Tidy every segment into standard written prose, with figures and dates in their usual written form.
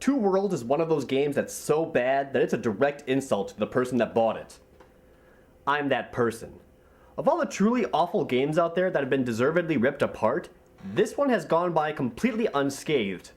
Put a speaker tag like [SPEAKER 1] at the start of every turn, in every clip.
[SPEAKER 1] Two Worlds is one of those games that's so bad that it's a direct insult to the person that bought it. I'm that person. Of all the truly awful games out there that have been deservedly ripped apart, this one has gone by completely unscathed.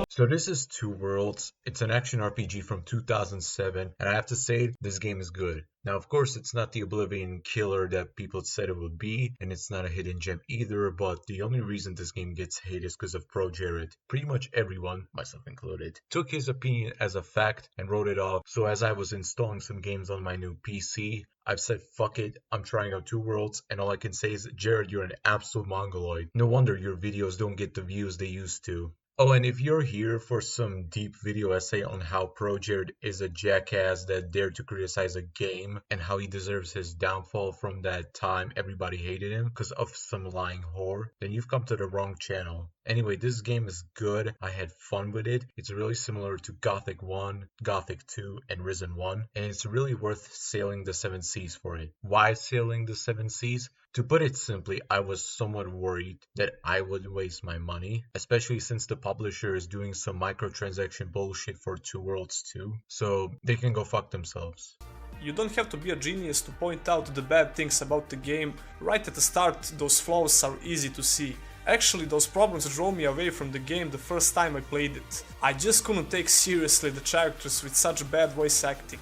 [SPEAKER 2] So this is Two Worlds. It's an action RPG from 2007, and I have to say, this game is good. Now, of course, it's not the Oblivion killer that people said it would be, and it's not a hidden gem either, but the only reason this game gets hate is because of ProJared. Pretty much everyone, myself included, took his opinion as a fact and wrote it off. So as I was installing some games on my new PC, I've said, fuck it, I'm trying out Two Worlds, and all I can say is, Jared, you're an absolute mongoloid. No wonder your videos don't get the views they used to. Oh, and if you're here for some deep video essay on how ProJared is a jackass that dared to criticize a game and how he deserves his downfall from that time everybody hated him because of some lying whore, then you've come to the wrong channel. Anyway, this game is good. I had fun with it. It's really similar to Gothic 1, Gothic 2, and Risen 1, and it's really worth sailing the 7 seas for it. Why sailing the 7 seas? To put it simply, I was somewhat worried that I would waste my money, especially since the publisher is doing some microtransaction bullshit for Two Worlds too, so they can go fuck themselves.
[SPEAKER 3] You don't have to be a genius to point out the bad things about the game. Right at the start, those flaws are easy to see. Actually, those problems drove me away from the game the first time I played it. I just couldn't take seriously the characters with such bad voice acting.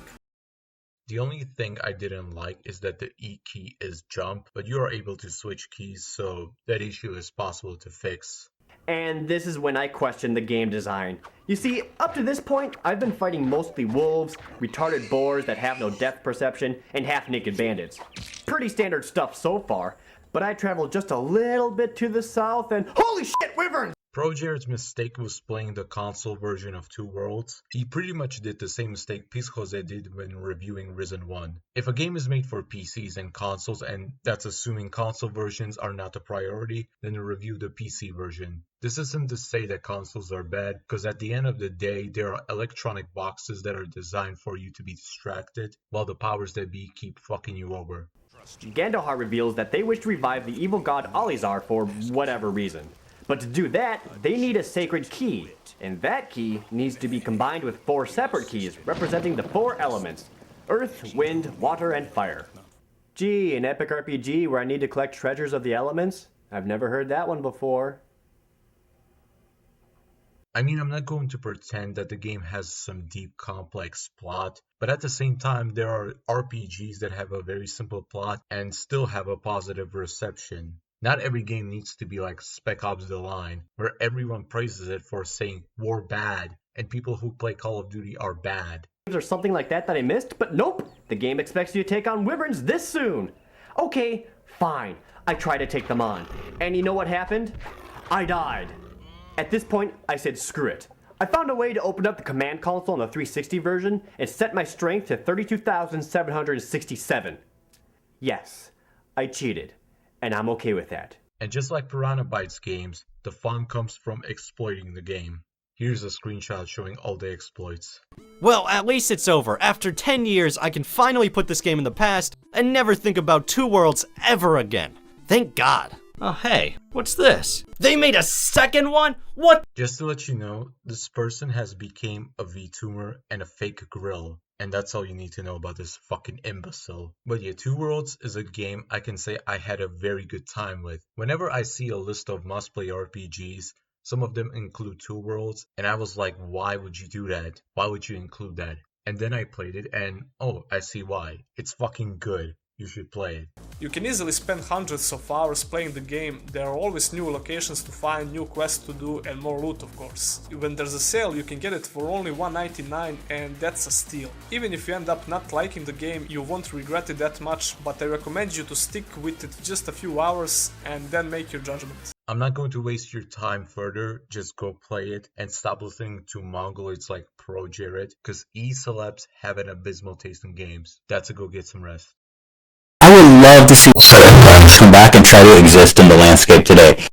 [SPEAKER 2] The only thing I didn't like is that the E key is jump, but you are able to switch keys, so that issue is possible to fix.
[SPEAKER 1] And this is when I question the game design. You see, up to this point, I've been fighting mostly wolves, retarded boars that have no depth perception, and half-naked bandits. Pretty standard stuff so far, but I traveled just a little bit to the south and holy shit, wyverns!
[SPEAKER 2] ProJared's mistake was playing the console version of Two Worlds. He pretty much did the same mistake Jose did when reviewing Risen 1. If a game is made for PCs and consoles, and that's assuming console versions are not a priority, then review the PC version. This isn't to say that consoles are bad, because at the end of the day, there are electronic boxes that are designed for you to be distracted, while the powers that be keep fucking you over.
[SPEAKER 1] Gandalf reveals that they wish to revive the evil god Alizar for whatever reason. But to do that, they need a sacred key, and that key needs to be combined with 4 separate keys representing the 4 elements: earth, wind, water, and fire. Gee, an epic RPG where I need to collect treasures of the elements? I've never heard that one before.
[SPEAKER 2] I mean, I'm not going to pretend that the game has some deep, complex plot, but at the same time, there are RPGs that have a very simple plot and still have a positive reception. Not every game needs to be like Spec Ops The Line, where everyone praises it for saying we're bad, and people who play Call of Duty are bad.
[SPEAKER 1] There's something like that I missed, but nope! The game expects you to take on wyverns this soon! Okay, fine. I tried to take them on. And you know what happened? I died. At this point, I said screw it. I found a way to open up the command console on the 360 version and set my strength to 32,767. Yes, I cheated. And I'm okay with that.
[SPEAKER 2] And just like Piranha Bytes games, the fun comes from exploiting the game. Here's a screenshot showing all the exploits.
[SPEAKER 4] Well, at least it's over. After 10 years, I can finally put this game in the past and never think about Two Worlds ever again. Thank God. Oh hey, what's this? They made a second one? What?
[SPEAKER 2] Just to let you know, this person has become a VTuber and a fake grill. And that's all you need to know about this fucking imbecile. But yeah, Two Worlds is a game I can say I had a very good time with. Whenever I see a list of must-play RPGs, some of them include Two Worlds, and I was like, why would you do that? Why would you include that? And then I played it and, oh, I see why. It's fucking good. You should play it.
[SPEAKER 3] You can easily spend hundreds of hours playing the game. There are always new locations to find, new quests to do, and more loot, of course. When there's a sale, you can get it for only $1.99, and that's a steal. Even if you end up not liking the game, you won't regret it that much, but I recommend you to stick with it just a few hours and then make your judgment.
[SPEAKER 2] I'm not going to waste your time further, just go play it and stop listening to mongoloids like ProJared, because E-celebs have an abysmal taste in games. That's a go get some rest.
[SPEAKER 5] I would love to see certain games come back and try to exist in the landscape today.